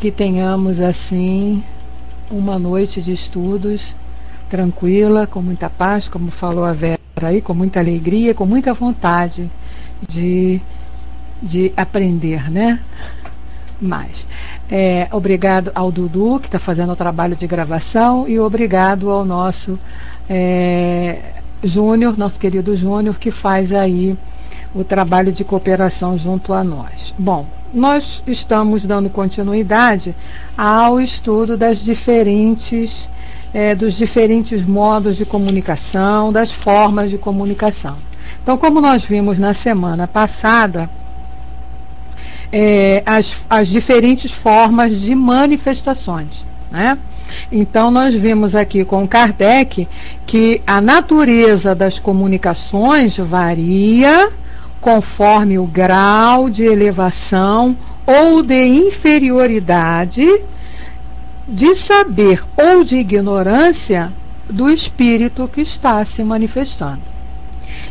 que tenhamos assim uma noite de estudos tranquila, com muita paz, como falou a Vera aí, com muita alegria, com muita vontade de aprender, né? Mais. Obrigado ao Dudu, que está fazendo o trabalho de gravação, e obrigado ao nosso Júnior, nosso querido Júnior, que faz aí o trabalho de cooperação junto a nós. Bom, nós estamos dando continuidade ao estudo dos diferentes modos de comunicação, das formas de comunicação. Então, como nós vimos na semana passada, as diferentes formas de manifestações, né? Então nós vimos aqui com Kardec que a natureza das comunicações varia conforme o grau de elevação ou de inferioridade, de saber ou de ignorância do espírito que está se manifestando.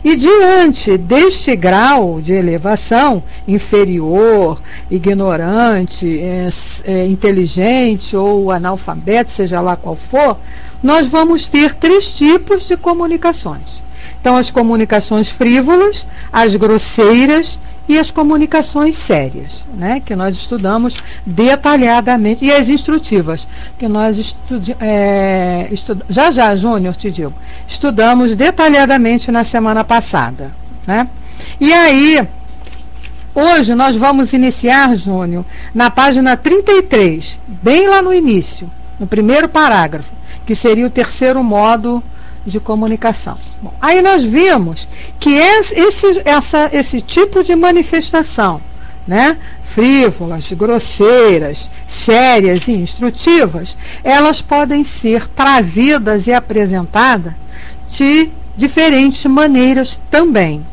E diante deste grau de elevação, inferior, ignorante, inteligente ou analfabeto, seja lá qual for, nós vamos ter 3 tipos de comunicações. Então, as comunicações frívolas, as grosseiras e as comunicações sérias, né, que nós estudamos detalhadamente, e as instrutivas, que nós já, Júnior, te digo, estudamos detalhadamente na semana passada, né? E aí, hoje nós vamos iniciar, Júnior, na página 33, bem lá no início, no primeiro parágrafo, que seria o 3º modo de comunicação. Bom, aí nós vimos que esse tipo de manifestação, né, frívolas, grosseiras, sérias e instrutivas, elas podem ser trazidas e apresentadas de diferentes maneiras também.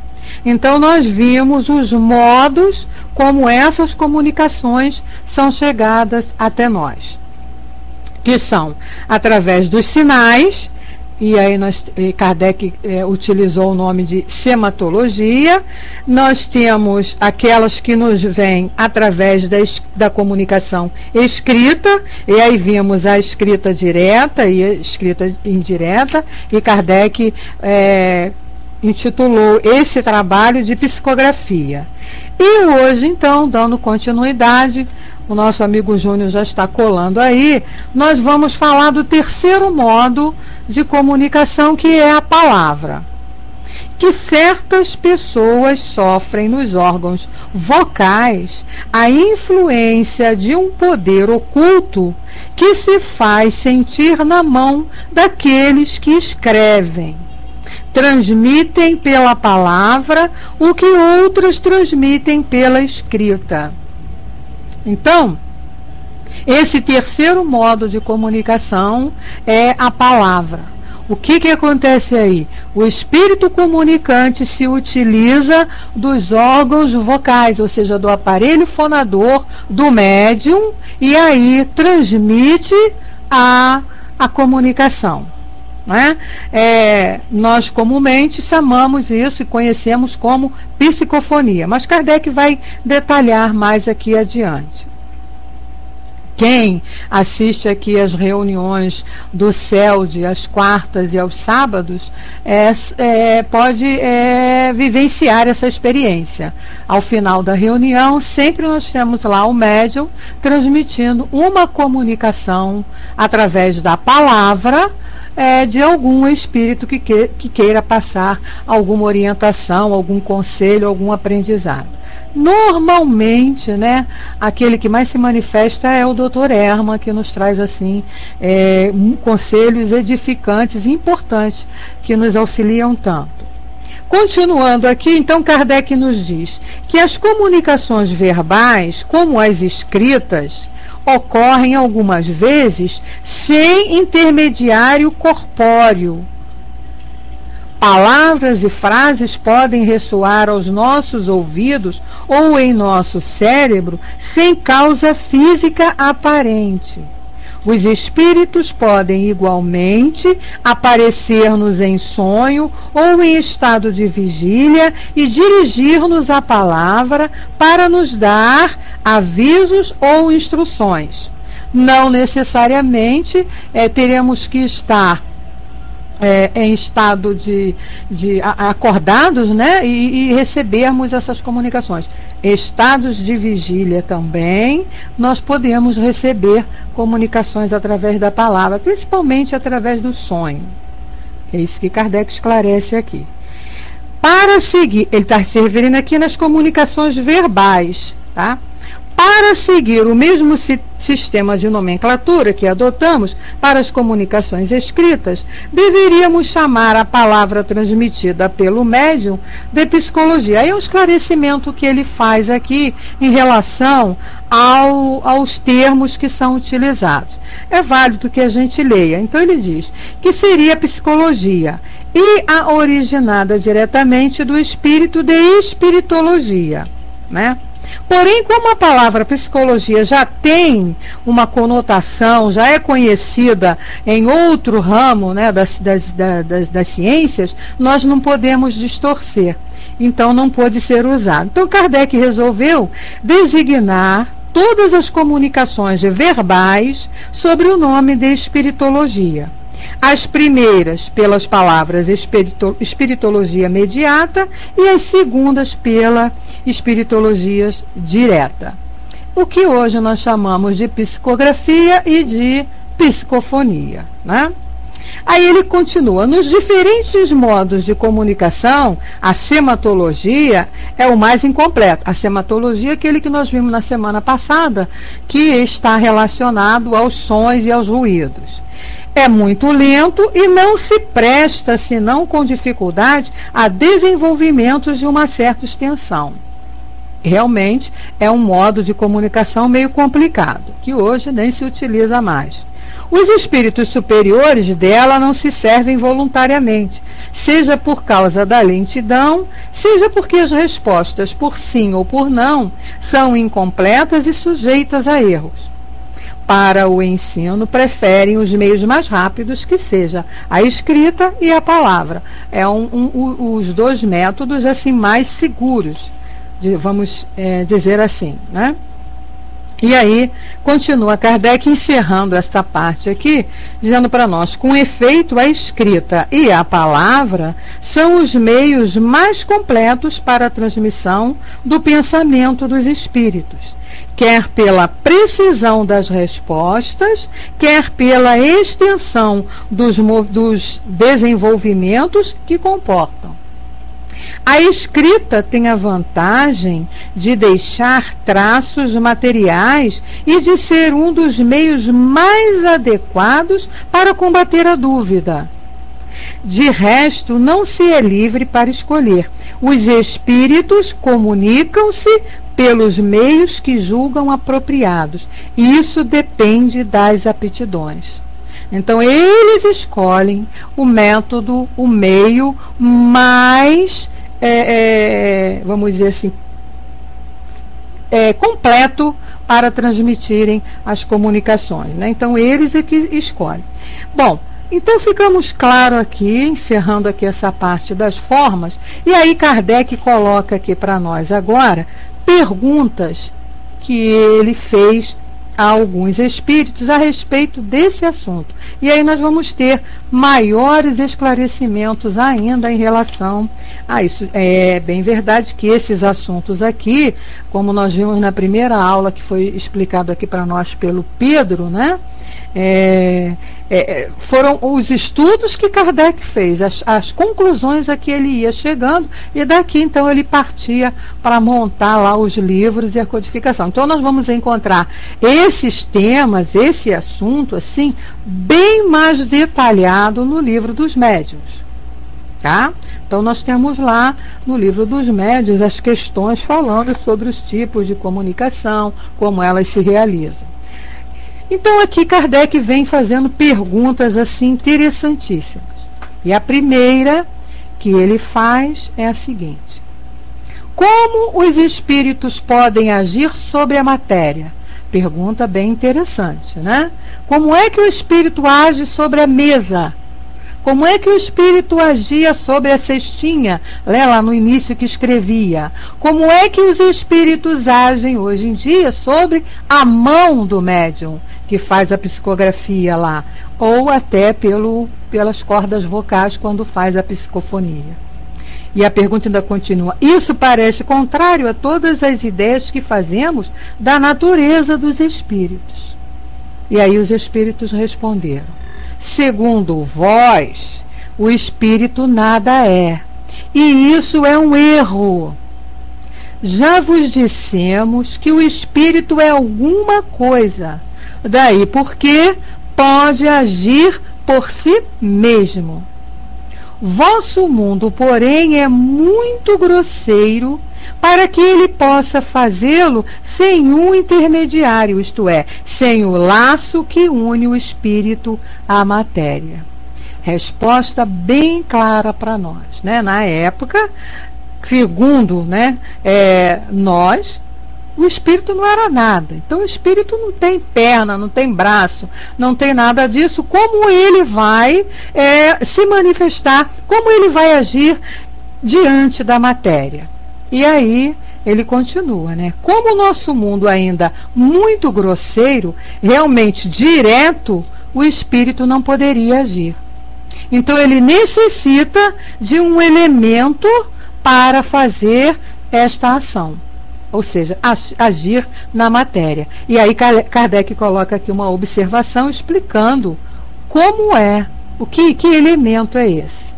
Então nós vimos os modos como essas comunicações são chegadas até nós, que são através dos sinais. E aí Kardec utilizou o nome de sematologia. Nós temos aquelas que nos vêm através da comunicação escrita, e aí vimos a escrita direta e a escrita indireta, e Kardec intitulou esse trabalho de psicografia. E hoje, então, dando continuidade, o nosso amigo Júnior já está colando aí, nós vamos falar do 3º modo de comunicação, que é a palavra. Que certas pessoas sofrem nos órgãos vocais a influência de um poder oculto que se faz sentir na mão daqueles que escrevem. Transmitem pela palavra o que outros transmitem pela escrita. Então, esse 3º modo de comunicação é a palavra. O que acontece aí? O espírito comunicante se utiliza dos órgãos vocais, ou seja, do aparelho fonador do médium, e aí transmite a comunicação, né? Nós comumente chamamos isso e conhecemos como psicofonia, mas Kardec vai detalhar mais aqui adiante. Quem assiste aqui às reuniões do CELD às quartas e aos sábados pode vivenciar essa experiência. Ao final da reunião, sempre nós temos lá o médium transmitindo uma comunicação através da palavra de algum espírito que queira passar alguma orientação, algum conselho, algum aprendizado. Normalmente, né, aquele que mais se manifesta é o Dr. Herman, que nos traz assim conselhos edificantes e importantes que nos auxiliam tanto. Continuando aqui, então, Kardec nos diz que as comunicações verbais, como as escritas, ocorrem algumas vezes sem intermediário corpóreo. Palavras e frases podem ressoar aos nossos ouvidos ou em nosso cérebro sem causa física aparente. Os espíritos podem igualmente aparecer-nos em sonho ou em estado de vigília e dirigir-nos a palavra para nos dar avisos ou instruções. Não necessariamente teremos que estar em estado de acordados, né, e recebermos essas comunicações. Estados de vigília também, nós podemos receber comunicações através da palavra, principalmente através do sonho. É isso que Kardec esclarece aqui. Para seguir, ele está se referindo aqui nas comunicações verbais, tá? Para seguir o mesmo sistema de nomenclatura que adotamos para as comunicações escritas, deveríamos chamar a palavra transmitida pelo médium de psicologia. Aí é um esclarecimento que ele faz aqui em relação aos termos que são utilizados. É válido que a gente leia. Então ele diz que seria psicologia e a originada diretamente do espírito de espiritologia, né? Porém, como a palavra psicologia já tem uma conotação, já é conhecida em outro ramo, né, das ciências, nós não podemos distorcer. Então, não pode ser usado. Então, Kardec resolveu designar todas as comunicações verbais sobre o nome de espiritologia. As primeiras pelas palavras espiritologia mediata e as segundas pela espiritologia direta. O que hoje nós chamamos de psicografia e de psicofonia, né? Aí ele continua, nos diferentes modos de comunicação, a sematologia é o mais incompleto. A sematologia é aquele que nós vimos na semana passada, que está relacionado aos sons e aos ruídos. É muito lento e não se presta, senão com dificuldade, a desenvolvimentos de uma certa extensão. Realmente é um modo de comunicação meio complicado, que hoje nem se utiliza mais. Os espíritos superiores dela não se servem voluntariamente, seja por causa da lentidão, seja porque as respostas por sim ou por não são incompletas e sujeitas a erros. Para o ensino, preferem os meios mais rápidos, que seja a escrita e a palavra. Os dois métodos assim mais seguros, vamos dizer assim, né? E aí, continua Kardec encerrando esta parte aqui, dizendo para nós, com efeito, a escrita e a palavra são os meios mais completos para a transmissão do pensamento dos espíritos, quer pela precisão das respostas, quer pela extensão dos desenvolvimentos que comportam. A escrita tem a vantagem de deixar traços materiais e de ser um dos meios mais adequados para combater a dúvida. De resto, não se é livre para escolher. Os espíritos comunicam-se pelos meios que julgam apropriados. E isso depende das aptidões. Então, eles escolhem o método, o meio mais, vamos dizer assim, completo para transmitirem as comunicações, né? Então, eles é que escolhem. Bom, então ficamos claros aqui, encerrando aqui essa parte das formas, e aí Kardec coloca aqui para nós agora perguntas que ele fez a alguns espíritos a respeito desse assunto. E aí nós vamos ter maiores esclarecimentos ainda em relação a isso. É bem verdade que esses assuntos aqui, como nós vimos na primeira aula que foi explicado aqui para nós pelo Pedro, né? Foram os estudos que Kardec fez, as conclusões a que ele ia chegando, e daqui então ele partia para montar lá os livros e a codificação. Então nós vamos encontrar esses temas, esse assunto assim, bem mais detalhado no livro dos médiuns, tá? Então nós temos lá no livro dos médiuns as questões falando sobre os tipos de comunicação, como elas se realizam. Então aqui Kardec vem fazendo perguntas assim interessantíssimas. E a primeira que ele faz é a seguinte: como os espíritos podem agir sobre a matéria, Pergunta bem interessante, né? Como é que o espírito age sobre a mesa? Como é que o espírito agia sobre a cestinha, lá no início que escrevia? Como é que os espíritos agem hoje em dia sobre a mão do médium que faz a psicografia lá? Ou até pelas cordas vocais quando faz a psicofonia. E a pergunta ainda continua. Isso parece contrário a todas as ideias que fazemos da natureza dos espíritos. E aí os espíritos responderam. Segundo vós, o espírito nada é. E isso é um erro. Já vos dissemos que o espírito é alguma coisa. Daí porque pode agir por si mesmo. Vosso mundo, porém, é muito grosseiro para que ele possa fazê-lo sem um intermediário, isto é, sem o laço que une o espírito à matéria. Resposta bem clara para nós, né? Na época, segundo, né, nós, o espírito não era nada. Então o espírito não tem perna, não tem braço, não tem nada disso. Como ele vai se manifestar? Como ele vai agir diante da matéria? E aí ele continua, né? Como o nosso mundo ainda muito grosseiro, realmente direto, o espírito não poderia agir. Então ele necessita de um elemento para fazer esta ação. Ou seja, agir na matéria. E aí Kardec coloca aqui uma observação explicando como que elemento é esse.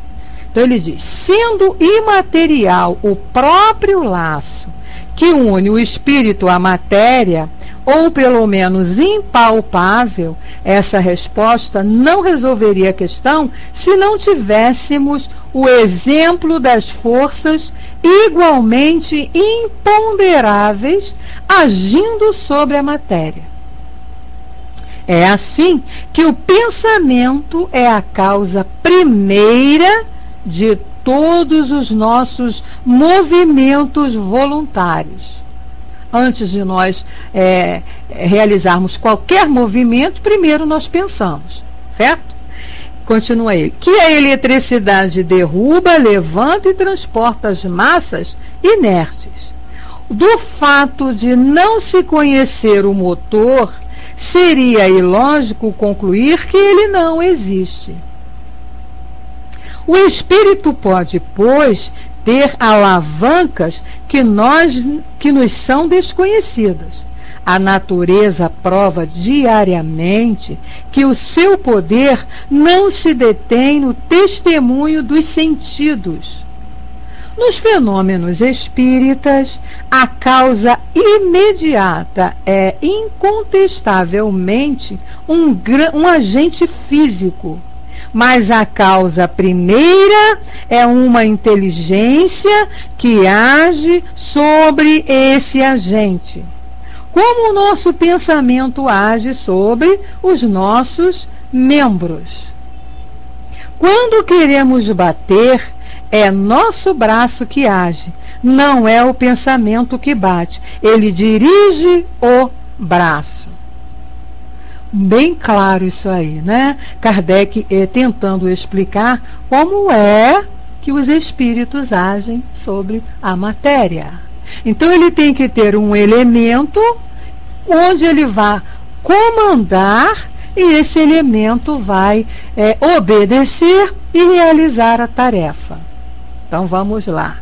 Então ele diz, sendo imaterial o próprio laço que une o espírito à matéria, ou pelo menos impalpável, essa resposta não resolveria a questão se não tivéssemos o exemplo das forças igualmente imponderáveis agindo sobre a matéria. É assim que o pensamento é a causa primeira de todos os nossos movimentos voluntários. Antes de nós realizarmos qualquer movimento, primeiro nós pensamos, certo? Continua ele. Que a eletricidade derruba, levanta e transporta as massas inertes. Do fato de não se conhecer o motor, seria ilógico concluir que ele não existe. O espírito pode, pois, ter alavancas que nos são desconhecidas. A natureza prova diariamente que o seu poder não se detém no testemunho dos sentidos. Nos fenômenos espíritas, a causa imediata é incontestavelmente um agente físico, mas a causa primeira é uma inteligência que age sobre esse agente. Como o nosso pensamento age sobre os nossos membros. Quando queremos bater, é nosso braço que age, não é o pensamento que bate. Ele dirige o braço. Bem claro isso aí, né? Kardec tentando explicar como é que os espíritos agem sobre a matéria. Então ele tem que ter um elemento onde ele vai comandar e esse elemento vai obedecer e realizar a tarefa. Então vamos lá.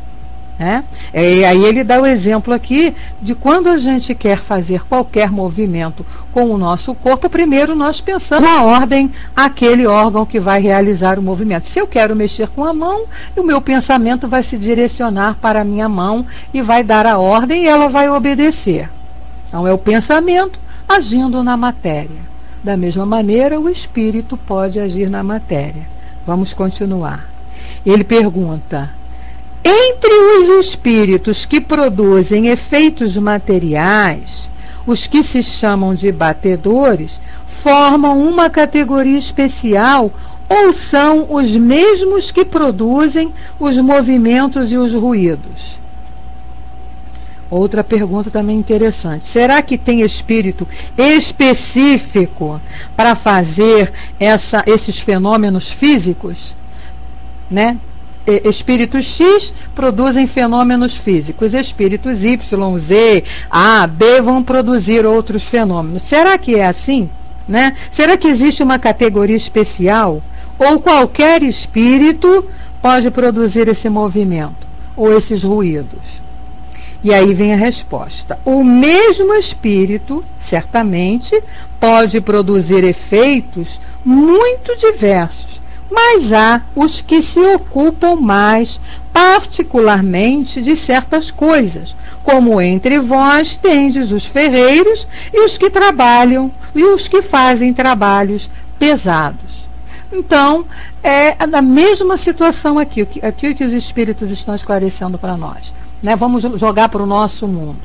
E aí ele dá o exemplo aqui de quando a gente quer fazer qualquer movimento com o nosso corpo, primeiro nós pensamos na ordem aquele órgão que vai realizar o movimento. Se eu quero mexer com a mão, o meu pensamento vai se direcionar para a minha mão e vai dar a ordem e ela vai obedecer. Então é o pensamento agindo na matéria. Da mesma maneira, o espírito pode agir na matéria. Vamos continuar. Ele pergunta: entre os espíritos que produzem efeitos materiais, os que se chamam de batedores, formam uma categoria especial ou são os mesmos que produzem os movimentos e os ruídos? Outra pergunta também interessante. Será que tem espírito específico para fazer esses fenômenos físicos? Né? Espíritos X produzem fenômenos físicos. Espíritos Y, Z, A, B vão produzir outros fenômenos. Será que é assim? Né? Será que existe uma categoria especial? Ou qualquer espírito pode produzir esse movimento ou esses ruídos? E aí vem a resposta. O mesmo espírito, certamente, pode produzir efeitos muito diversos, mas há os que se ocupam mais particularmente de certas coisas, como entre vós tendes os ferreiros e os que trabalham e os que fazem trabalhos pesados. Então, é a mesma situação aqui que os espíritos estão esclarecendo para nós. Né? Vamos jogar para o nosso mundo.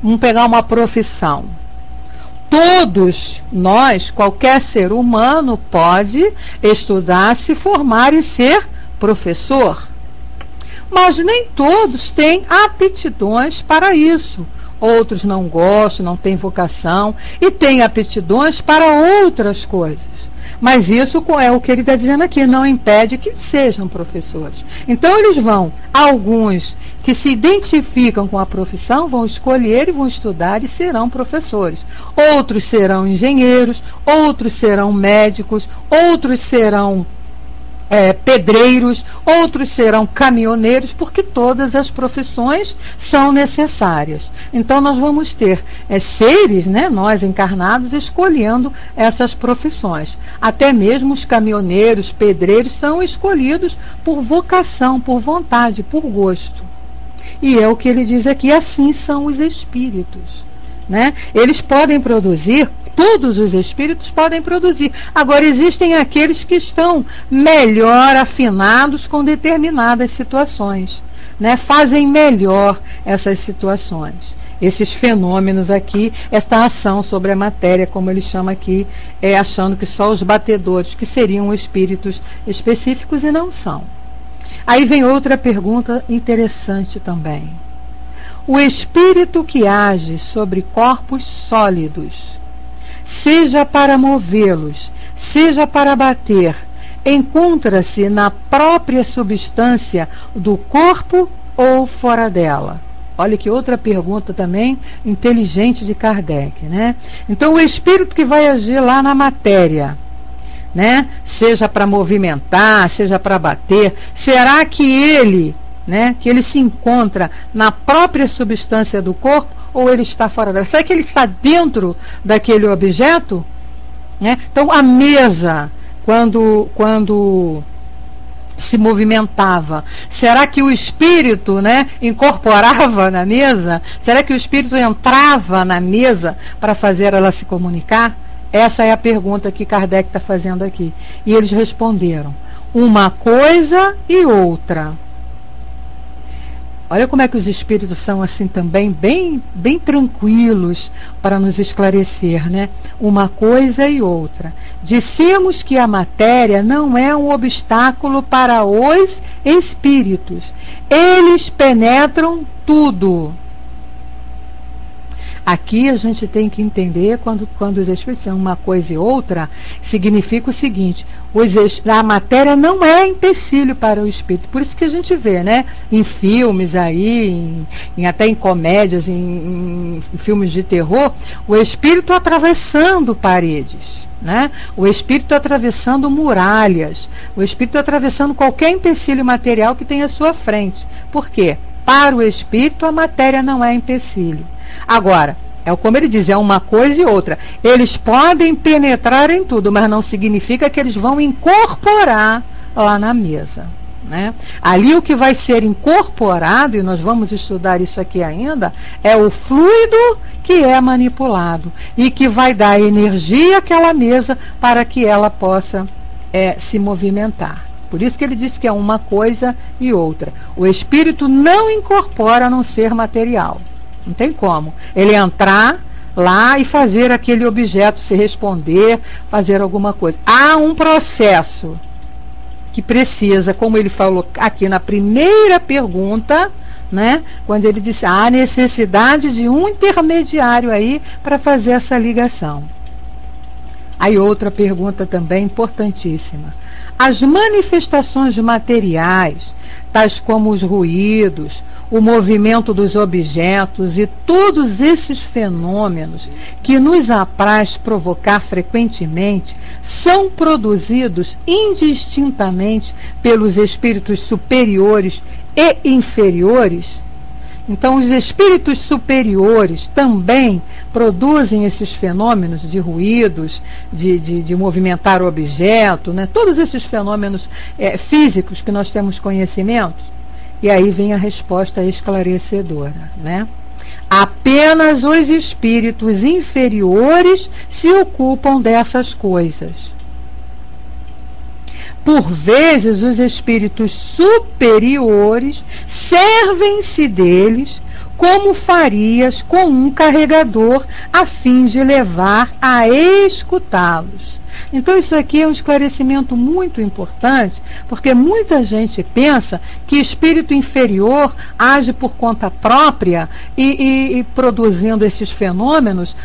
Vamos pegar uma profissão. Todos nós, qualquer ser humano, pode estudar, se formar e ser professor. Mas nem todos têm aptidões para isso. Outros não gostam, não têm vocação e têm aptidões para outras coisas. Mas isso é o que ele está dizendo aqui, não impede que sejam professores. Então eles vão, alguns que se identificam com a profissão, vão escolher e vão estudar e serão professores. Outros serão engenheiros, outros serão médicos, outros serão pedreiros, outros serão caminhoneiros, porque todas as profissões são necessárias. Então nós vamos ter seres, né, nós encarnados, escolhendo essas profissões. Até mesmo os caminhoneiros, pedreiros são escolhidos por vocação, por vontade, por gosto. E é o que ele diz aqui, assim são os espíritos. Né? Eles podem produzir, todos os espíritos podem produzir. Agora, existem aqueles que estão melhor afinados com determinadas situações, né? Fazem melhor essas situações, esses fenômenos aqui, esta ação sobre a matéria, como ele chama aqui, achando que só os batedores, que seriam espíritos específicos, e não são. Aí vem outra pergunta interessante também. O espírito que age sobre corpos sólidos, seja para movê-los, seja para bater, encontra-se na própria substância do corpo ou fora dela? Olha que outra pergunta também inteligente de Kardec, né? Então, o espírito que vai agir lá na matéria, né? Seja para movimentar, seja para bater, será que ele se encontra na própria substância do corpo ou ele está fora dela? Será que ele está dentro daquele objeto? Né? Então, a mesa, quando se movimentava, será que o espírito, né, incorporava na mesa? Será que o espírito entrava na mesa para fazer ela se comunicar? Essa é a pergunta que Kardec está fazendo aqui. E eles responderam: uma coisa e outra. Olha como é que os espíritos são assim também, bem tranquilos para nos esclarecer, né? Uma coisa e outra. Dissemos que a matéria não é um obstáculo para os espíritos. Eles penetram tudo. Aqui a gente tem que entender, quando os espíritos são uma coisa e outra, significa o seguinte: a matéria não é empecilho para o espírito. Por isso que a gente vê, né, em filmes aí, até em comédias, em filmes de terror, o espírito atravessando paredes, né? O espírito atravessando muralhas, o espírito atravessando qualquer empecilho material que tenha à sua frente. Por quê? Para o espírito a matéria não é empecilho. Agora, como ele diz, é uma coisa e outra. Eles podem penetrar em tudo, mas não significa que eles vão incorporar lá na mesa, né? Ali o que vai ser incorporado, e nós vamos estudar isso aqui ainda, é o fluido que é manipulado e que vai dar energia àquela mesa para que ela possa se movimentar. Por isso que ele disse que é uma coisa e outra. O espírito não incorpora num ser material. Não tem como ele entrar lá e fazer aquele objeto se responder, fazer alguma coisa. Há um processo que precisa, como ele falou aqui na primeira pergunta, né? Quando ele disse há necessidade de um intermediário aí para fazer essa ligação. Aí outra pergunta também importantíssima. As manifestações materiais, tais como os ruídos, o movimento dos objetos e todos esses fenômenos que nos apraz provocar frequentemente, são produzidos indistintamente pelos espíritos superiores e inferiores? Então, os espíritos superiores também produzem esses fenômenos de ruídos, de movimentar o objeto, né? Todos esses fenômenos físicos que nós temos conhecimento. E aí vem a resposta esclarecedora, né? Apenas os espíritos inferiores se ocupam dessas coisas. Por vezes, os espíritos superiores servem-se deles como farias com um carregador a fim de levar a escutá-los. Então isso aqui é um esclarecimento muito importante, porque muita gente pensa que espírito inferior age por conta própria e produzindo esses fenômenos,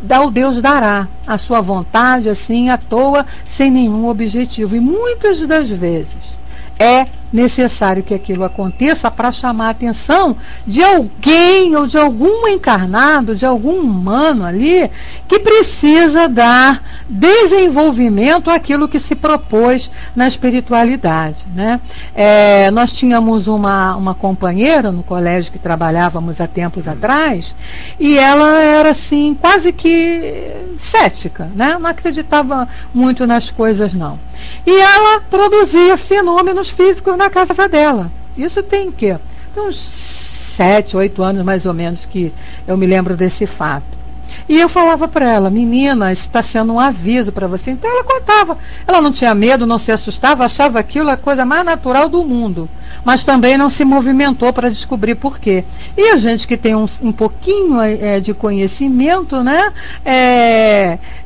ao Deus dará a sua vontade, assim, à toa, sem nenhum objetivo. E muitas das vezes é necessário que aquilo aconteça para chamar a atenção de alguém ou de algum encarnado, de algum humano ali, que precisa dar desenvolvimento àquilo que se propôs na espiritualidade, né? Nós tínhamos uma companheira no colégio que trabalhávamos há tempos atrás, e ela era assim, quase que cética, né? Não acreditava muito nas coisas, não. E ela produzia fenômenos físicos na casa dela. Isso tem o quê? Tem uns 7, 8 anos mais ou menos que eu me lembro desse fato. E eu falava para ela, menina, isso está sendo um aviso para você. Então ela contava. Ela não tinha medo, não se assustava, achava aquilo a coisa mais natural do mundo. Mas também não se movimentou para descobrir por quê. E a gente que tem um pouquinho de conhecimento, né,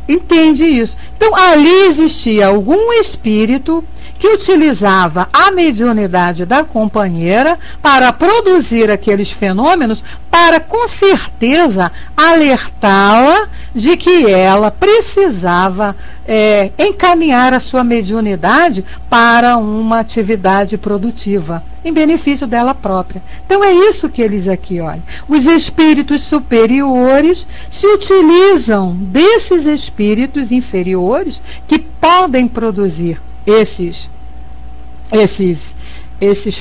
entende isso. Então ali existia algum espírito que utilizava a mediunidade da companheira para produzir aqueles fenômenos, para com certeza alertá-la de que ela precisava encaminhar a sua mediunidade para uma atividade produtiva, em benefício dela própria. Então é isso que eles aqui olham. Os espíritos superiores se utilizam desses espíritos inferiores que podem produzir esses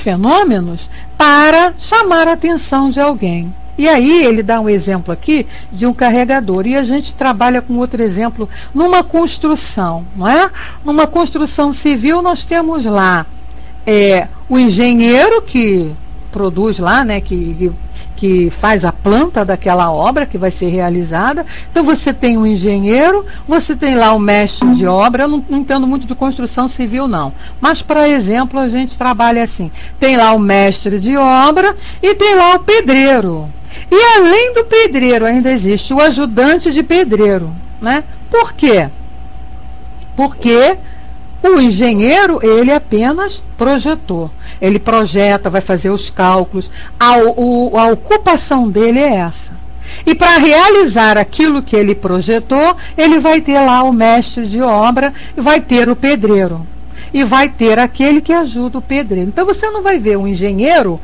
fenômenos para chamar a atenção de alguém. E aí ele dá um exemplo aqui de um carregador. E a gente trabalha com outro exemplo numa construção, não é? Numa construção civil nós temos lá o engenheiro que produz lá, né, que faz a planta daquela obra que vai ser realizada. Então você tem um engenheiro, você tem lá o mestre de obra. Eu não entendo muito de construção civil não, mas para exemplo a gente trabalha assim, tem lá o mestre de obra e tem lá o pedreiro, e além do pedreiro ainda existe o ajudante de pedreiro, né? Por quê? Porque o engenheiro, ele apenas projetou. Ele projeta, vai fazer os cálculos. A ocupação dele é essa. E para realizar aquilo que ele projetou, ele vai ter lá o mestre de obra, e vai ter o pedreiro. E vai ter aquele que ajuda o pedreiro. Então você não vai ver um engenheiro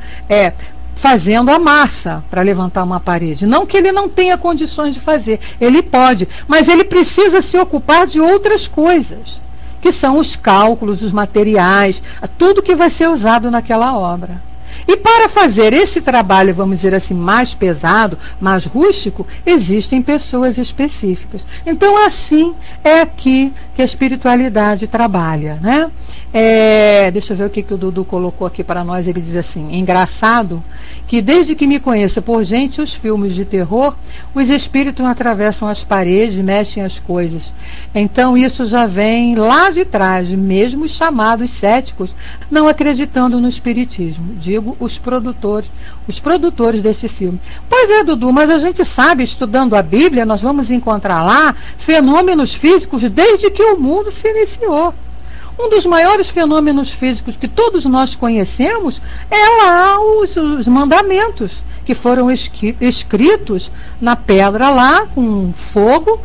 fazendo a massa para levantar uma parede. Não que ele não tenha condições de fazer. Ele pode, mas ele precisa se ocupar de outras coisas, que são os cálculos, os materiais, tudo que vai ser usado naquela obra. E para fazer esse trabalho, vamos dizer assim, mais pesado, mais rústico, existem pessoas específicas. Então, assim é aqui que a espiritualidade trabalha, né? Deixa eu ver o que o Dudu colocou aqui para nós. Ele diz assim: engraçado que desde que me conheço por gente os filmes de terror, os espíritos atravessam as paredes, mexem as coisas. Então isso já vem lá de trás, mesmo os chamados céticos, não acreditando no espiritismo. Digo os produtores desse filme. Pois é, Dudu, mas a gente sabe, estudando a Bíblia, nós vamos encontrar lá fenômenos físicos desde que o mundo se iniciou. Um dos maiores fenômenos físicos que todos nós conhecemos é lá os mandamentos, que foram escritos na pedra lá, com fogo,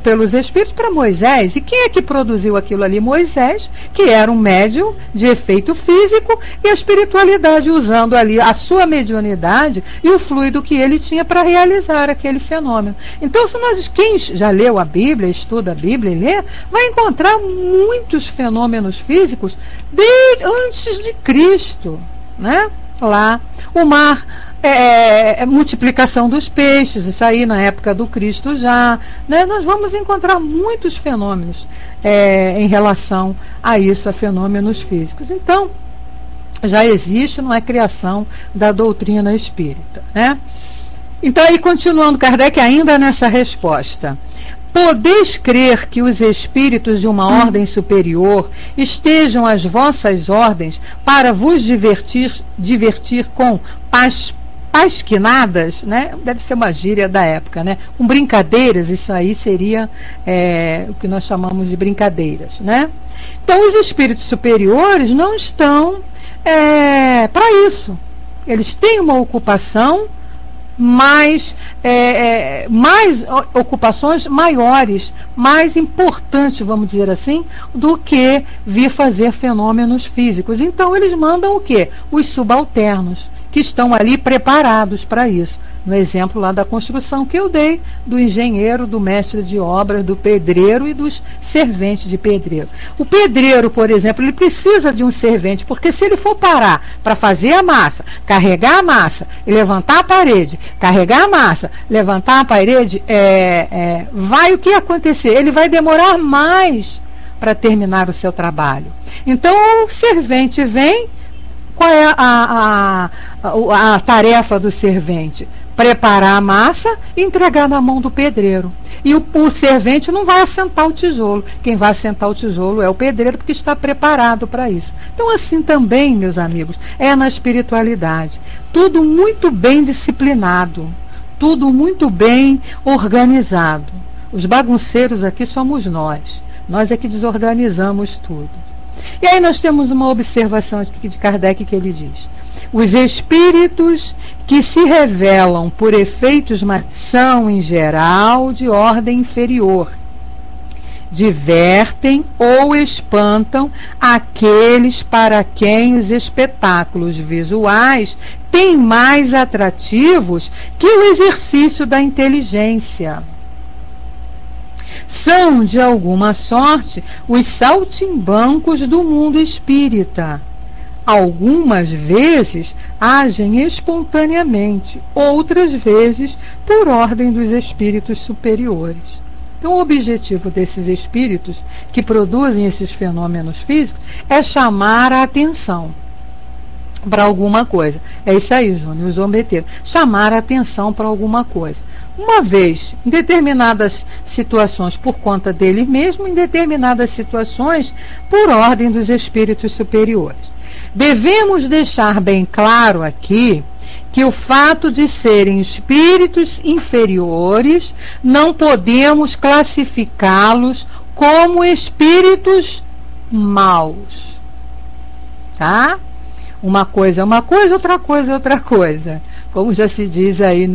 pelos Espíritos para Moisés. E quem é que produziu aquilo ali? Moisés, que era um médium de efeito físico, e a espiritualidade usando ali a sua mediunidade e o fluido que ele tinha para realizar aquele fenômeno. Então, quem já leu a Bíblia, estuda a Bíblia e lê, vai encontrar muitos fenômenos físicos desde antes de Cristo, né? Lá, o mar, multiplicação dos peixes, isso aí na época do Cristo já, né? Nós vamos encontrar muitos fenômenos em relação a isso, a fenômenos físicos. Então, já existe, não é criação da doutrina espírita, né? Então, aí continuando, Kardec ainda nessa resposta: podeis crer que os espíritos de uma ordem superior estejam às vossas ordens para vos divertir com pasquinadas, né? Deve ser uma gíria da época, né? Com brincadeiras, isso aí seria o que nós chamamos de brincadeiras, né? Então, os espíritos superiores não estão para isso. Eles têm uma ocupação, mais ocupações maiores, mais importantes, vamos dizer assim, do que vir fazer fenômenos físicos. Então eles mandam o quê? Os subalternos, que estão ali preparados para isso. No exemplo lá da construção que eu dei, do engenheiro, do mestre de obras, do pedreiro e dos serventes de pedreiro. O pedreiro, por exemplo, ele precisa de um servente, porque se ele for parar para fazer a massa, carregar a massa e levantar a parede, carregar a massa, levantar a parede, vai o que acontecer? Ele vai demorar mais para terminar o seu trabalho. Então o servente vem. Qual é a tarefa do servente? Preparar a massa e entregar na mão do pedreiro. E o servente não vai assentar o tijolo. Quem vai assentar o tijolo é o pedreiro, porque está preparado para isso. Então, assim também, meus amigos, é na espiritualidade. Tudo muito bem disciplinado, tudo muito bem organizado. Os bagunceiros aqui somos nós. Nós é que desorganizamos tudo. E aí nós temos uma observação aqui de Kardec, que ele diz: os espíritos que se revelam por efeitos são, em geral, de ordem inferior. Divertem ou espantam aqueles para quem os espetáculos visuais têm mais atrativos que o exercício da inteligência. São, de alguma sorte, os saltimbancos do mundo espírita. Algumas vezes agem espontaneamente, outras vezes por ordem dos espíritos superiores. Então, o objetivo desses espíritos que produzem esses fenômenos físicos é chamar a atenção para alguma coisa. É isso aí, Júnior, os zombeteiros. Chamar a atenção para alguma coisa. Uma vez, em determinadas situações por conta dele mesmo, em determinadas situações por ordem dos espíritos superiores. Devemos deixar bem claro aqui que o fato de serem espíritos inferiores não podemos classificá-los como espíritos maus. Tá? Uma coisa é uma coisa, outra coisa é outra coisa. Como já se diz aí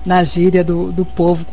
na gíria do povo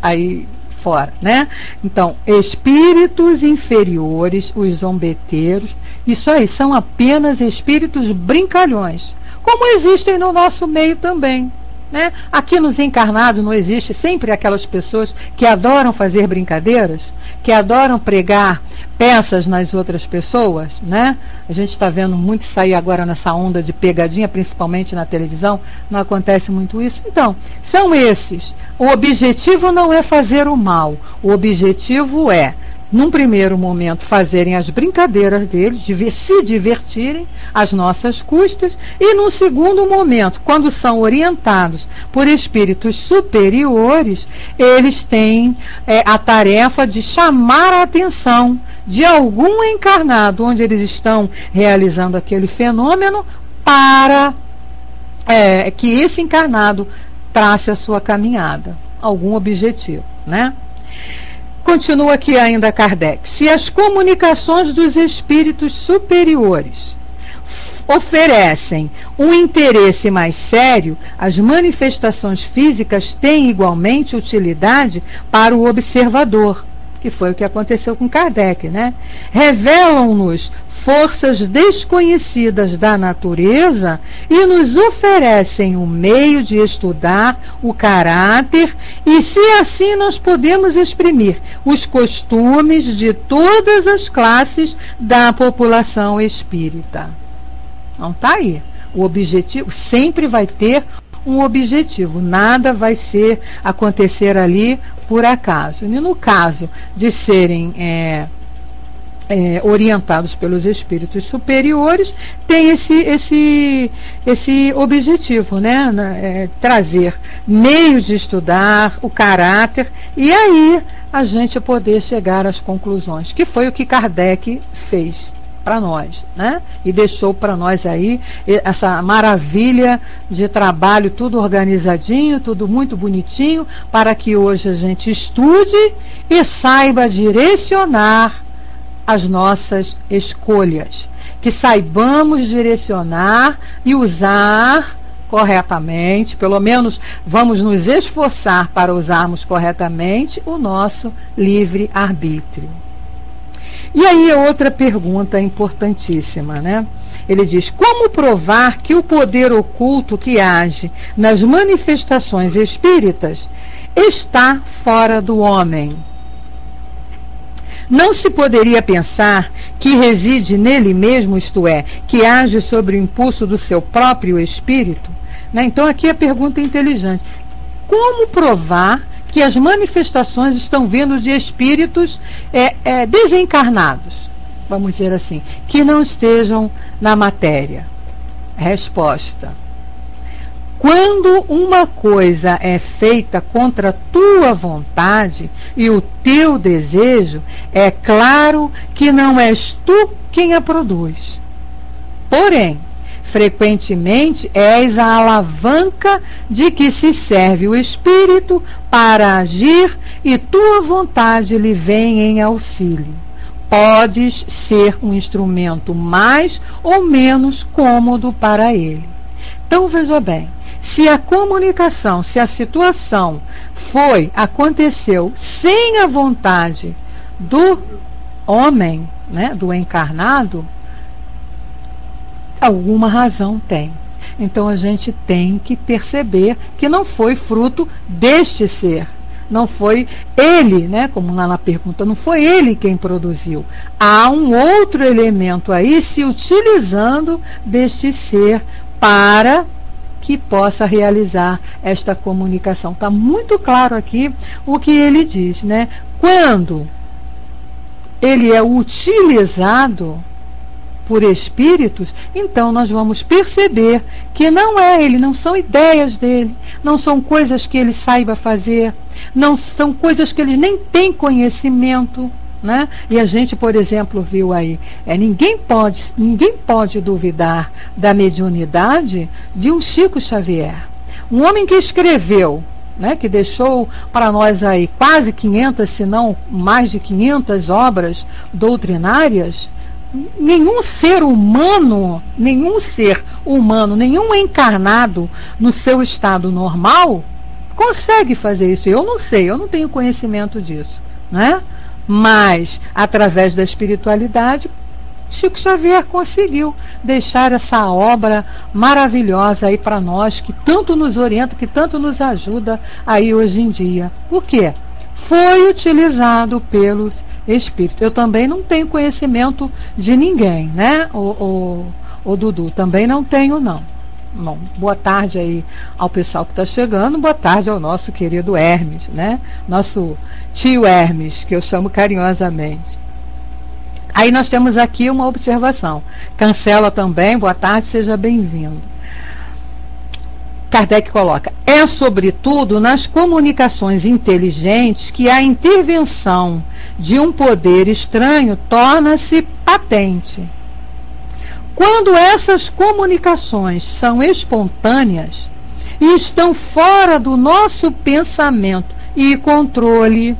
aí fora, né? Então, espíritos inferiores, os zombeteiros, isso aí são apenas espíritos brincalhões, como existem no nosso meio também, né? Aqui nos encarnados não existe sempre aquelas pessoas que adoram fazer brincadeiras, que adoram pregar peças nas outras pessoas, né? A gente está vendo muito sair agora nessa onda de pegadinha, principalmente na televisão, não acontece muito isso. Então, são esses. O objetivo não é fazer o mal, o objetivo é, num primeiro momento, fazerem as brincadeiras deles, se divertirem às nossas custas, e num segundo momento, quando são orientados por espíritos superiores, eles têm a tarefa de chamar a atenção de algum encarnado onde eles estão realizando aquele fenômeno, para que esse encarnado trace a sua caminhada, algum objetivo, né? Continua aqui ainda Kardec. Se as comunicações dos espíritos superiores oferecem um interesse mais sério, as manifestações físicas têm igualmente utilidade para o observador, que foi o que aconteceu com Kardec, né? Revelam-nos forças desconhecidas da natureza e nos oferecem um meio de estudar o caráter e, se assim, nós podemos exprimir os costumes de todas as classes da população espírita. Então tá aí. O objetivo sempre vai ter um objetivo, nada vai acontecer ali por acaso. E no caso de serem orientados pelos espíritos superiores, tem esse objetivo, né? Trazer meios de estudar o caráter e aí a gente poder chegar às conclusões, que foi o que Kardec fez para nós, né? E deixou para nós aí essa maravilha de trabalho, tudo organizadinho, tudo muito bonitinho, para que hoje a gente estude e saiba direcionar as nossas escolhas, que saibamos direcionar e usar corretamente, pelo menos vamos nos esforçar para usarmos corretamente o nosso livre-arbítrio. E aí outra pergunta importantíssima, né? Ele diz: como provar que o poder oculto que age nas manifestações espíritas está fora do homem? Não se poderia pensar que reside nele mesmo, isto é, que age sobre o impulso do seu próprio espírito? Né? Então aqui a pergunta inteligente: como provar que as manifestações estão vindo de espíritos desencarnados, vamos dizer assim, que não estejam na matéria? Resposta: quando uma coisa é feita contra a tua vontade e o teu desejo, é claro que não és tu quem a produz. Porém, frequentemente és a alavanca de que se serve o espírito para agir e tua vontade lhe vem em auxílio. Podes ser um instrumento mais ou menos cômodo para ele. Então veja bem, se a comunicação, se a situação aconteceu sem a vontade do homem, né, do encarnado, alguma razão tem. Então a gente tem que perceber que não foi fruto deste ser. Não foi ele, né, como lá na pergunta, não foi ele quem produziu. Há um outro elemento aí se utilizando deste ser para que possa realizar esta comunicação. Está muito claro aqui o que ele diz, né? Quando ele é utilizado por espíritos, então nós vamos perceber que não é ele, não são ideias dele, não são coisas que ele saiba fazer, não são coisas que ele nem tem conhecimento, né? E a gente, por exemplo, viu aí, ninguém pode duvidar da mediunidade de um Chico Xavier, um homem que escreveu, né, que deixou para nós aí quase 500, se não mais de 500 obras doutrinárias. Nenhum ser humano, nenhum encarnado no seu estado normal consegue fazer isso. Eu não sei, eu não tenho conhecimento disso, né? Mas através da espiritualidade, Chico Xavier conseguiu deixar essa obra maravilhosa aí para nós, que tanto nos orienta, que tanto nos ajuda aí hoje em dia. Por quê? Foi utilizado pelos espíritos. Eu também não tenho conhecimento de ninguém, né? O Dudu, também não tenho, não. Bom, boa tarde aí ao pessoal que está chegando, boa tarde ao nosso querido Hermes, né? Nosso tio Hermes, que eu chamo carinhosamente. Aí nós temos aqui uma observação. Cancela também, boa tarde, seja bem-vindo. Kardec coloca: é sobretudo nas comunicações inteligentes que a intervenção de um poder estranho torna-se patente. Quando essas comunicações são espontâneas e estão fora do nosso pensamento e controle,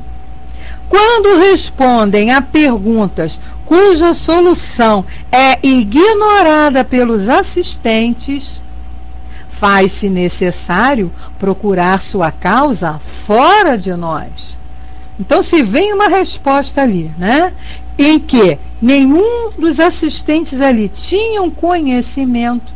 Quando respondem a perguntas cuja solução é ignorada pelos assistentes, faz-se necessário procurar sua causa fora de nós. Então, se vem uma resposta ali, né, em que nenhum dos assistentes ali tinham conhecimento,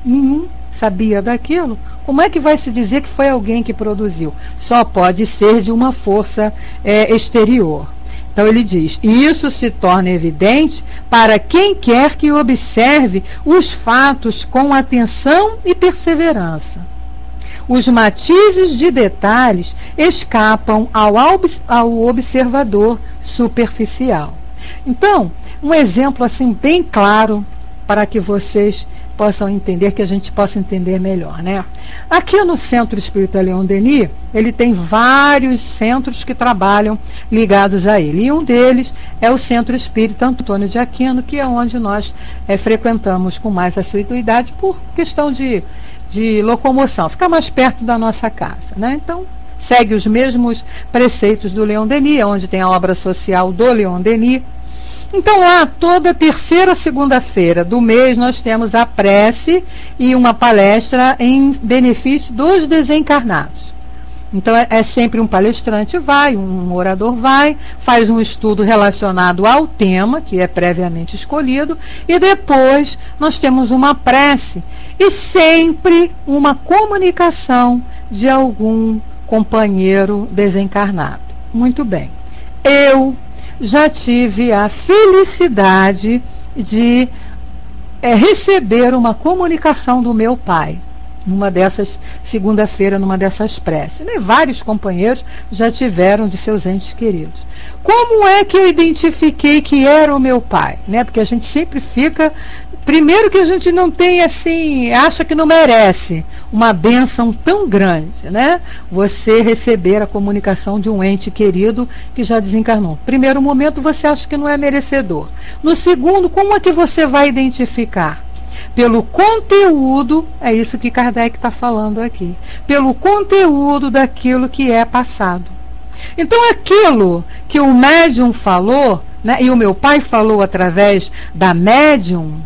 nenhum sabia daquilo, como é que vai se dizer que foi alguém que produziu? Só pode ser de uma força exterior. Então ele diz, isso se torna evidente para quem quer que observe os fatos com atenção e perseverança. Os matizes de detalhes escapam ao observador superficial. Então, um exemplo assim bem claro para que vocês possam entender, que a gente possa entender melhor, né? Aqui no Centro Espírita Leon Denis, ele tem vários centros que trabalham ligados a ele, e um deles é o Centro Espírita Antônio de Aquino, que é onde nós frequentamos com mais assiduidade por questão de locomoção, fica mais perto da nossa casa, né? Então, segue os mesmos preceitos do Leon Denis, onde tem a obra social do Leon Denis. Então lá, toda terceira segunda-feira do mês, nós temos a prece e uma palestra em benefício dos desencarnados. Então é sempre um palestrante vai, um orador vai, faz um estudo relacionado ao tema, que é previamente escolhido, e depois nós temos uma prece e sempre uma comunicação de algum companheiro desencarnado. Muito bem. Eu já tive a felicidade de receber uma comunicação do meu pai, numa dessas segunda-feira, numa dessas preces, né? Vários companheiros já tiveram de seus entes queridos. Como é que eu identifiquei que era o meu pai? Né? Porque a gente sempre fica, primeiro que a gente não tem assim, acha que não merece uma bênção tão grande, né? Você receber a comunicação de um ente querido que já desencarnou. Primeiro momento você acha que não é merecedor. No segundo, como é que você vai identificar? Pelo conteúdo, é isso que Kardec está falando aqui, pelo conteúdo daquilo que é passado. Então aquilo que o médium falou, né, e o meu pai falou através da médium,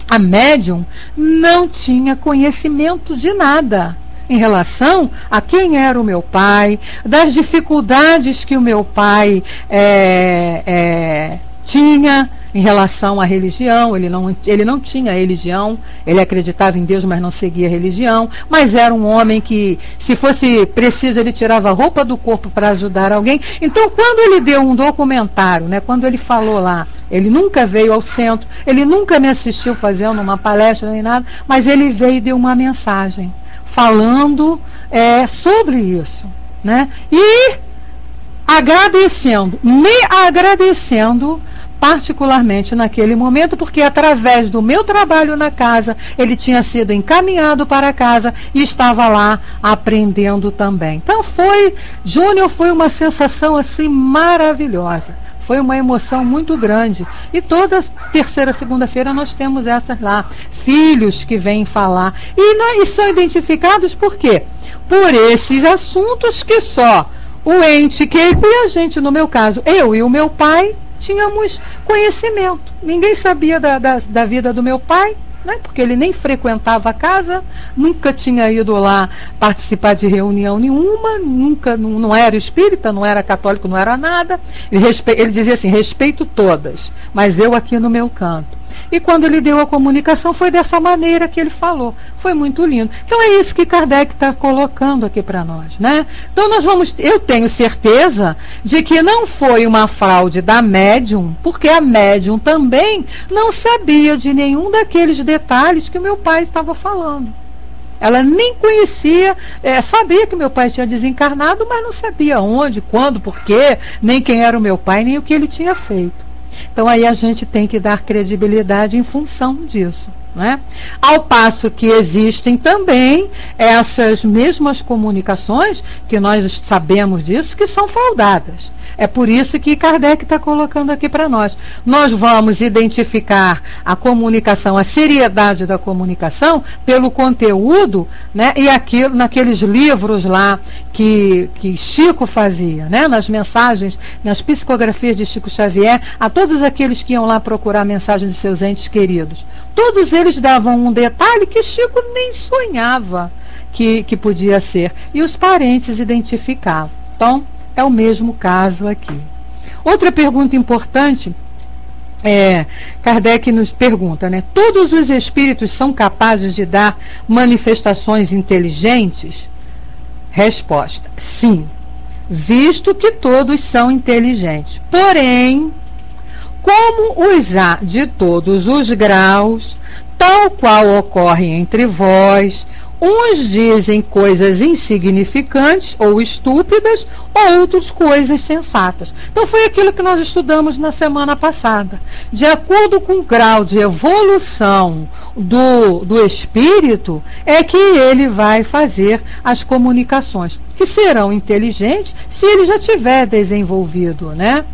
a médium não tinha conhecimento de nada em relação a quem era o meu pai, das dificuldades que o meu pai tinha em relação à religião. Ele não tinha religião, ele acreditava em Deus, mas não seguia a religião, mas era um homem que, se fosse preciso, ele tirava a roupa do corpo para ajudar alguém. Então, quando ele deu um documentário, né, quando ele falou lá, ele nunca veio ao centro, ele nunca me assistiu fazendo uma palestra nem nada, mas ele veio e deu uma mensagem falando sobre isso, né? E me agradecendo particularmente naquele momento, porque através do meu trabalho na casa, ele tinha sido encaminhado para casa e estava lá aprendendo também. Então Júnior, foi uma sensação assim maravilhosa. Foi uma emoção muito grande. E toda terceira segunda-feira nós temos essas lá, filhos que vêm falar. E são identificados por quê? Por esses assuntos que só o ente querido e a gente, no meu caso, eu e o meu pai, tínhamos conhecimento. Ninguém sabia da vida do meu pai, né? Porque ele nem frequentava a casa, nunca tinha ido lá participar de reunião nenhuma, nunca, não era espírita, não era católico, não era nada. Ele dizia assim, respeito todas, mas eu aqui no meu canto. E quando ele deu a comunicação, foi dessa maneira que ele falou. Foi muito lindo. Então é isso que Kardec está colocando aqui para nós, né? Então eu tenho certeza de que não foi uma fraude da médium, porque a médium também não sabia de nenhum daqueles detalhes que o meu pai estava falando. Ela nem conhecia, sabia que meu pai tinha desencarnado, mas não sabia onde, quando, por quê, nem quem era o meu pai, nem o que ele tinha feito. Então aí a gente tem que dar credibilidade em função disso, né? Ao passo que existem também essas mesmas comunicações, que nós sabemos disso, que são fraudadas. É por isso que Kardec está colocando aqui para nós. Nós vamos identificar a comunicação, a seriedade da comunicação, pelo conteúdo, né, e aquilo, naqueles livros lá que Chico fazia, né, nas mensagens, nas psicografias de Chico Xavier, a todos aqueles que iam lá procurar a mensagem de seus entes queridos. Todos eles davam um detalhe que Chico nem sonhava que podia ser. E os parentes identificavam. Então, é o mesmo caso aqui. Outra pergunta importante, Kardec nos pergunta, né? Todos os espíritos são capazes de dar manifestações inteligentes? Resposta: sim, visto que todos são inteligentes. Porém, como os há de todos os graus, tal qual ocorre entre vós, uns dizem coisas insignificantes ou estúpidas, outros coisas sensatas. Então foi aquilo que nós estudamos na semana passada. De acordo com o grau de evolução do espírito, é que ele vai fazer as comunicações, que serão inteligentes se ele já tiver desenvolvido, né?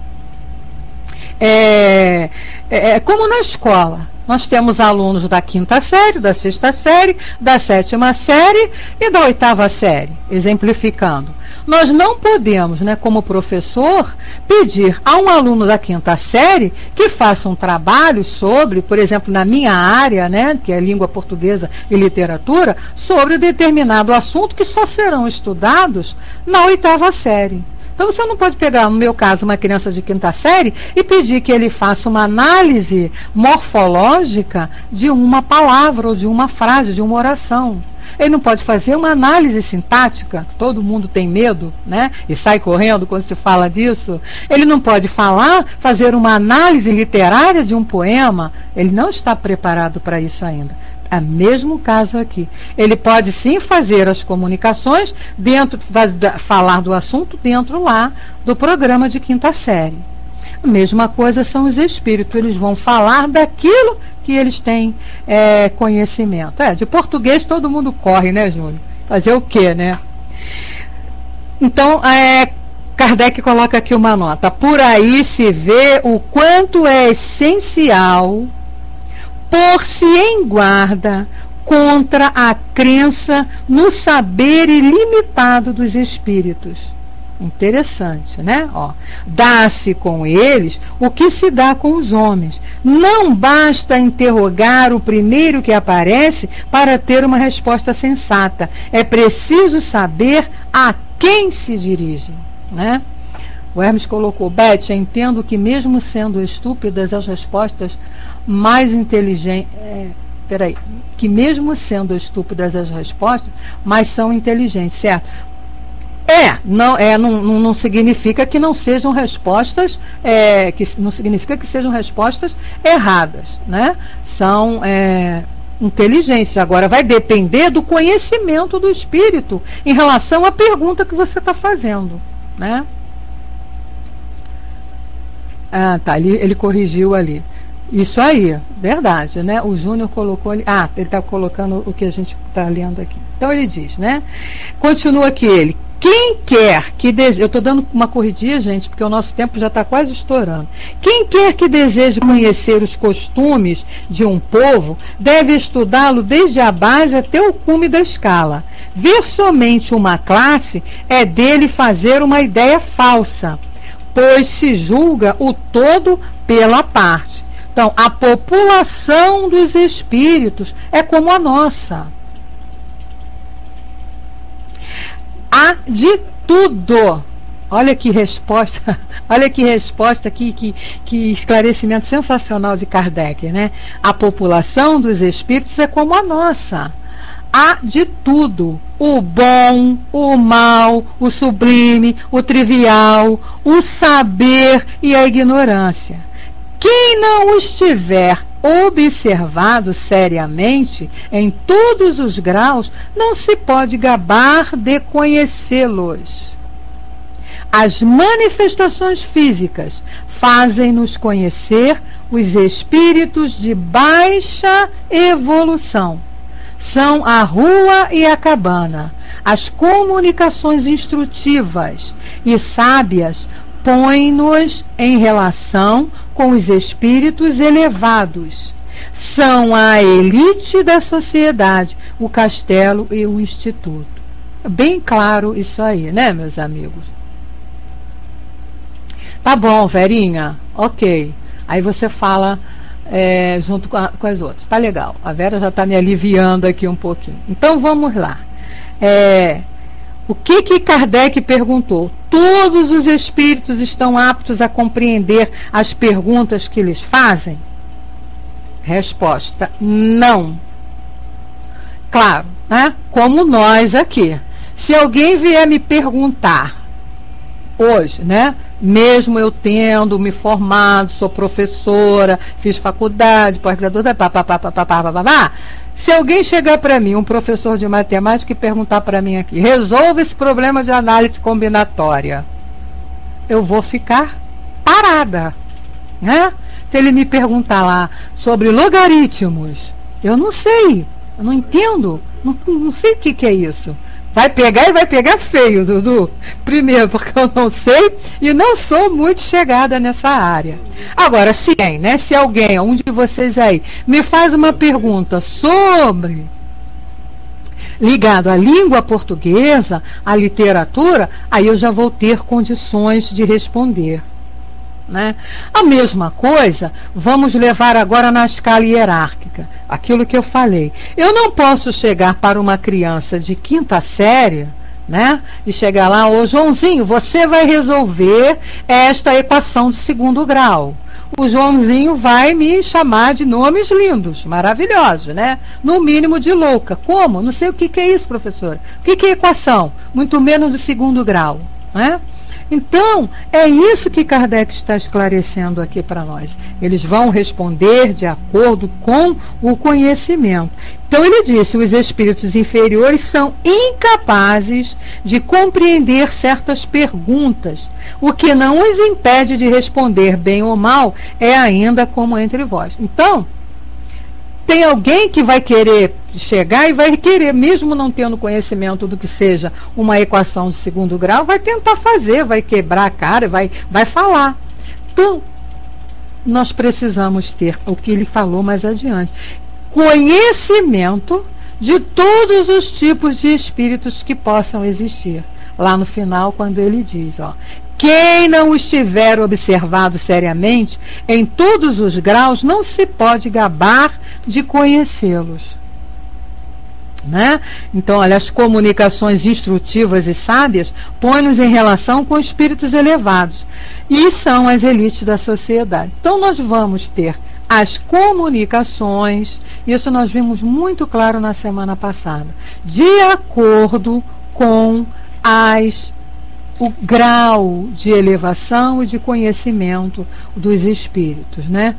Como na escola. Nós temos alunos da 5ª série, da 6ª série, da 7ª série e da 8ª série, exemplificando. Nós não podemos, né, como professor, pedir a um aluno da 5ª série que faça um trabalho sobre, por exemplo, na minha área, né, que é língua portuguesa e literatura, sobre determinado assunto que só serão estudados na 8ª série. Então você não pode pegar, no meu caso, uma criança de 5ª série e pedir que ele faça uma análise morfológica de uma palavra ou de uma frase, de uma oração. Ele não pode fazer uma análise sintática, todo mundo tem medo, né? E sai correndo quando se fala disso. Ele não pode fazer uma análise literária de um poema. Ele não está preparado para isso ainda. É o mesmo caso aqui. Ele pode sim fazer as comunicações, falar do assunto dentro lá do programa de 5ª série. A mesma coisa são os espíritos. Eles vão falar daquilo que eles têm conhecimento. De português todo mundo corre, né, Júlio? Fazer o quê, né? Então, Kardec coloca aqui uma nota. Por aí se vê o quanto é essencial pôr-se em guarda contra a crença no saber ilimitado dos espíritos. Interessante, né? Dá-se com eles o que se dá com os homens. Não basta interrogar o primeiro que aparece para ter uma resposta sensata. É preciso saber a quem se dirigem, né? O Hermes colocou: Beth, entendo que mesmo sendo estúpidas as respostas mais inteligentes... que mesmo sendo estúpidas as respostas, mas são inteligentes, certo? Não significa que não sejam respostas, não significa que sejam respostas erradas, né? São inteligentes. Agora vai depender do conhecimento do espírito em relação à pergunta que você está fazendo, né? Ele corrigiu ali. Isso aí, verdade, né? O Júnior colocou ali. Ele está colocando o que a gente está lendo aqui. Então ele diz, né? Continua aqui ele. Quem quer que deseje... Eu estou dando uma corridinha, gente, porque o nosso tempo já está quase estourando. Quem quer que deseje conhecer os costumes de um povo, deve estudá-lo desde a base até o cume da escala. Ver somente uma classe é dele fazer uma ideia falsa, pois se julga o todo pela parte. Então, a população dos espíritos é como a nossa. Há de tudo. Olha que resposta, que esclarecimento sensacional de Kardec, né? A população dos espíritos é como a nossa. Há de tudo. O bom, o mal, o sublime, o trivial, o saber e a ignorância. Quem não estiver observado seriamente em todos os graus, não se pode gabar de conhecê-los. As manifestações físicas fazem-nos conhecer os espíritos de baixa evolução. São a rua e a cabana. As comunicações instrutivas e sábias põem-nos em relação com os espíritos elevados. São a elite da sociedade, o castelo e o instituto. Bem claro isso aí, né, meus amigos? Tá bom, Verinha, ok. Aí você fala junto com as outras. Tá legal, a Vera já está me aliviando aqui um pouquinho. Então vamos lá. O que Kardec perguntou? Todos os espíritos estão aptos a compreender as perguntas que lhes fazem? Resposta: não. Claro, né? Como nós aqui. Se alguém vier me perguntar hoje, né? Mesmo eu tendo me formado, sou professora, fiz faculdade, pós-graduação, se alguém chegar para mim, um professor de matemática, e perguntar para mim aqui, resolva esse problema de análise combinatória, eu vou ficar parada, né? Se ele me perguntar lá sobre logaritmos, eu não sei, eu não entendo, não sei o que é isso. Vai pegar e vai pegar feio, Dudu. Primeiro, porque eu não sei e não sou muito chegada nessa área. Agora, se alguém, um de vocês aí, me faz uma pergunta sobre ligado à língua portuguesa, à literatura, aí eu já vou ter condições de responder. Né? A mesma coisa vamos levar agora na escala hierárquica, aquilo que eu falei. Eu não posso chegar para uma criança de quinta série, né, e chegar lá, ô Joãozinho, você vai resolver esta equação de segundo grau. O Joãozinho vai me chamar de nomes lindos, maravilhosos, né? No mínimo de louca. Como? Não sei o que é isso, professora. O que é equação? Muito menos de segundo grau, né? Então, é isso que Kardec está esclarecendo aqui para nós. Eles vão responder de acordo com o conhecimento. Então, ele disse, os espíritos inferiores são incapazes de compreender certas perguntas. O que não os impede de responder bem ou mal é ainda como entre vós. Então, tem alguém que vai querer chegar e vai querer, mesmo não tendo conhecimento do que seja uma equação de segundo grau, vai tentar fazer, vai quebrar a cara, vai falar. Então, nós precisamos ter o que ele falou mais adiante. Conhecimento de todos os tipos de espíritos que possam existir. Lá no final, quando ele diz, quem não estiver observado seriamente, em todos os graus, não se pode gabar de conhecê-los. Né? Então, olha, as comunicações instrutivas e sábias põem-nos em relação com espíritos elevados. E são as elites da sociedade. Então, nós vamos ter as comunicações, isso nós vimos muito claro na semana passada, de acordo com o grau de elevação e de conhecimento dos espíritos, né?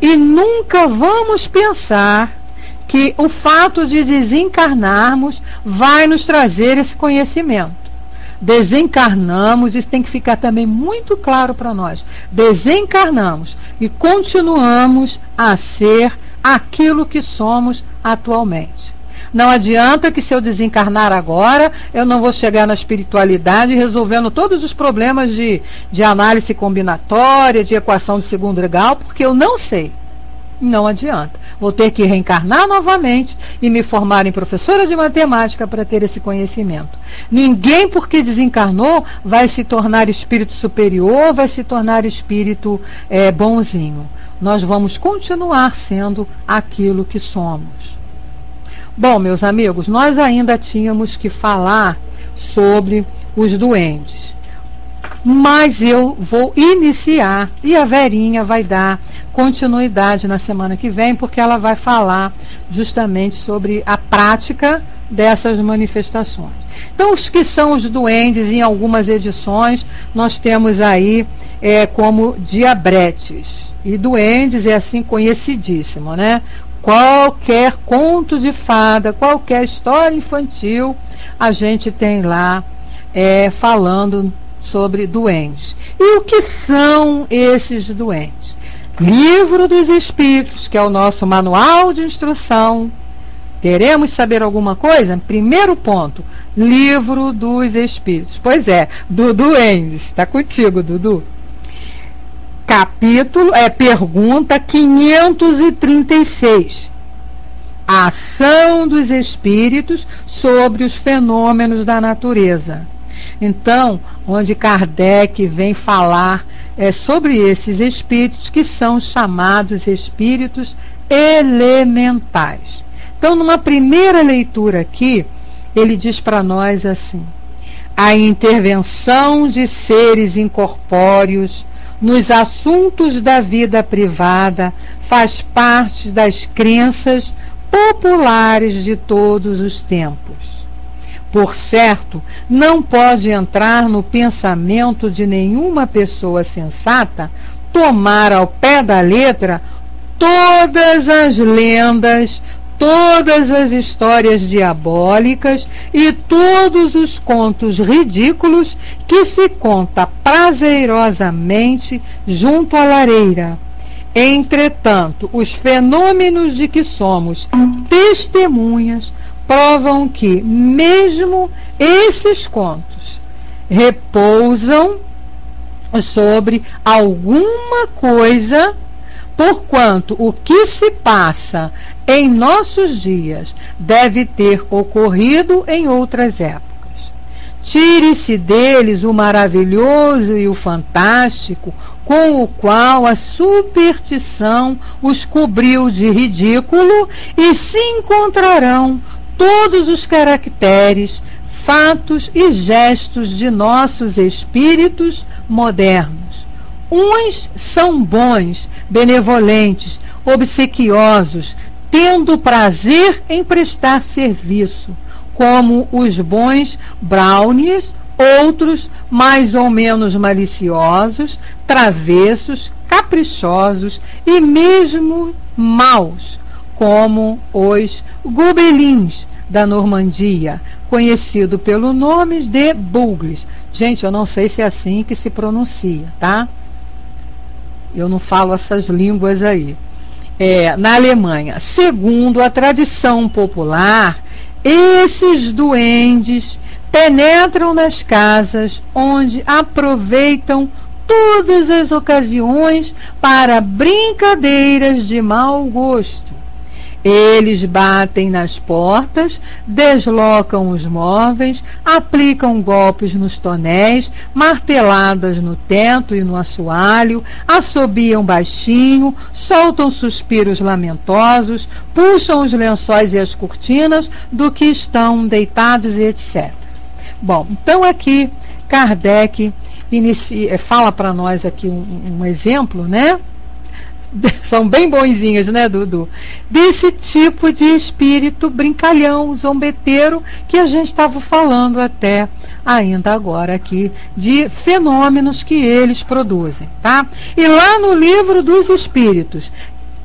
E nunca vamos pensar que o fato de desencarnarmos vai nos trazer esse conhecimento. Desencarnamos, isso tem que ficar também muito claro para nós. Desencarnamos e continuamos a ser aquilo que somos atualmente. Não adianta que se eu desencarnar agora, eu não vou chegar na espiritualidade resolvendo todos os problemas de análise combinatória, de equação de segundo grau, porque eu não sei. Não adianta. Vou ter que reencarnar novamente e me formar em professora de matemática para ter esse conhecimento. Ninguém, porque desencarnou, vai se tornar espírito superior, vai se tornar espírito bonzinho. Nós vamos continuar sendo aquilo que somos. Bom, meus amigos, nós ainda tínhamos que falar sobre os duendes. Mas eu vou iniciar e a Verinha vai dar continuidade na semana que vem, porque ela vai falar justamente sobre a prática dessas manifestações. Então, os que são os duendes, em algumas edições, nós temos aí como diabretes. E duendes é assim conhecidíssimo, né? Qualquer conto de fada, qualquer história infantil, a gente tem lá falando sobre duendes. E o que são esses duendes? Livro dos Espíritos, que é o nosso manual de instrução. Queremos saber alguma coisa? Primeiro ponto, Livro dos Espíritos. Pois é, do duendes. Está contigo, Dudu. Pergunta 536. A ação dos espíritos sobre os fenômenos da natureza. Então, onde Kardec vem falar sobre esses espíritos que são chamados espíritos elementais. Então, numa primeira leitura aqui, ele diz para nós assim: a intervenção de seres incorpóreos nos assuntos da vida privada faz parte das crenças populares de todos os tempos. Por certo, não pode entrar no pensamento de nenhuma pessoa sensata tomar ao pé da letra todas as lendas, todas as histórias diabólicas e todos os contos ridículos que se conta prazerosamente junto à lareira. Entretanto, os fenômenos de que somos testemunhas provam que, mesmo esses contos, repousam sobre alguma coisa, porquanto o que se passa em nossos dias deve ter ocorrido em outras épocas. Tire-se deles o maravilhoso e o fantástico, com o qual a superstição os cobriu de ridículo, e se encontrarão todos os caracteres, fatos e gestos de nossos espíritos modernos. Uns são bons, benevolentes, obsequiosos, tendo prazer em prestar serviço, como os bons brownies, outros mais ou menos maliciosos, travessos, caprichosos e mesmo maus, como os gobelins da Normandia, conhecido pelo nome de bugles. Gente, eu não sei se é assim que se pronuncia, tá? Eu não falo essas línguas aí. Na Alemanha, segundo a tradição popular, esses duendes penetram nas casas, onde aproveitam todas as ocasiões para brincadeiras de mau gosto. Eles batem nas portas, deslocam os móveis, aplicam golpes nos tonéis, marteladas no teto e no assoalho, assobiam baixinho, soltam suspiros lamentosos, puxam os lençóis e as cortinas do que estão deitados e etc. Bom, então aqui Kardec fala para nós aqui um exemplo, né? São bem bonzinhos, né, Dudu? Desse tipo de espírito brincalhão, zombeteiro, que a gente estava falando até ainda agora aqui, de fenômenos que eles produzem, tá? E lá no Livro dos Espíritos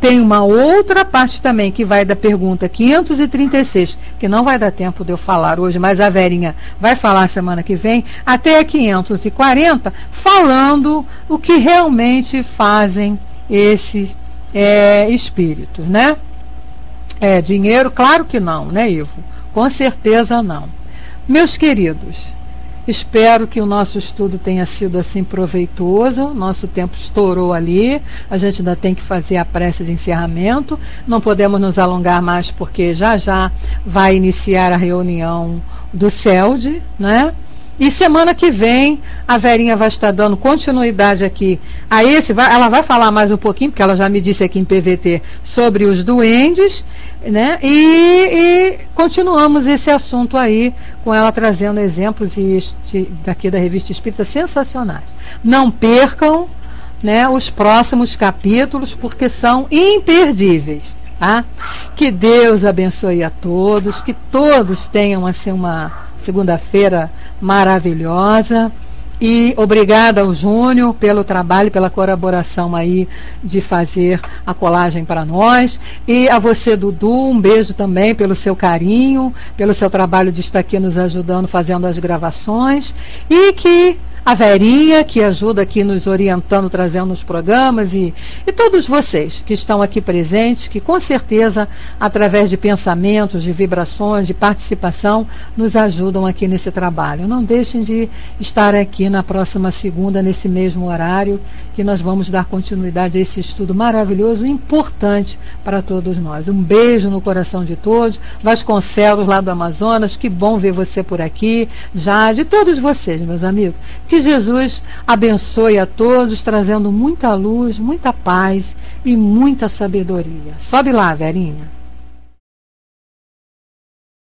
tem uma outra parte também, que vai da pergunta 536, que não vai dar tempo de eu falar hoje, mas a Verinha vai falar semana que vem, até a 540, falando o que realmente fazem esses espíritos, né? Dinheiro? Claro que não, né, Ivo? Com certeza não. Meus queridos, espero que o nosso estudo tenha sido assim proveitoso. Nosso tempo estourou ali, a gente ainda tem que fazer a prece de encerramento, não podemos nos alongar mais porque já vai iniciar a reunião do CELD, né? E semana que vem a Verinha vai estar dando continuidade aqui a ela vai falar mais um pouquinho, porque ela já me disse aqui em PVT sobre os duendes, né? E continuamos esse assunto aí com ela trazendo exemplos daqui da Revista Espírita sensacionais. Não percam, né, os próximos capítulos, porque são imperdíveis. Tá? Que Deus abençoe a todos, que todos tenham assim uma segunda-feira maravilhosa, e obrigada ao Júnior pelo trabalho, pela colaboração aí de fazer a colagem para nós, e a você, Dudu, um beijo também pelo seu carinho, pelo seu trabalho de estar aqui nos ajudando, fazendo as gravações, e que a Verinha, que ajuda aqui nos orientando, trazendo os programas, e todos vocês que estão aqui presentes, que com certeza, através de pensamentos, de vibrações, de participação, nos ajudam aqui nesse trabalho. Não deixem de estar aqui na próxima segunda, nesse mesmo horário, que nós vamos dar continuidade a esse estudo maravilhoso e importante para todos nós. Um beijo no coração de todos. Vasconcelos, lá do Amazonas, que bom ver você por aqui. Jade, todos vocês, meus amigos. Que Jesus abençoe a todos, trazendo muita luz, muita paz e muita sabedoria. Sobe lá, Verinha.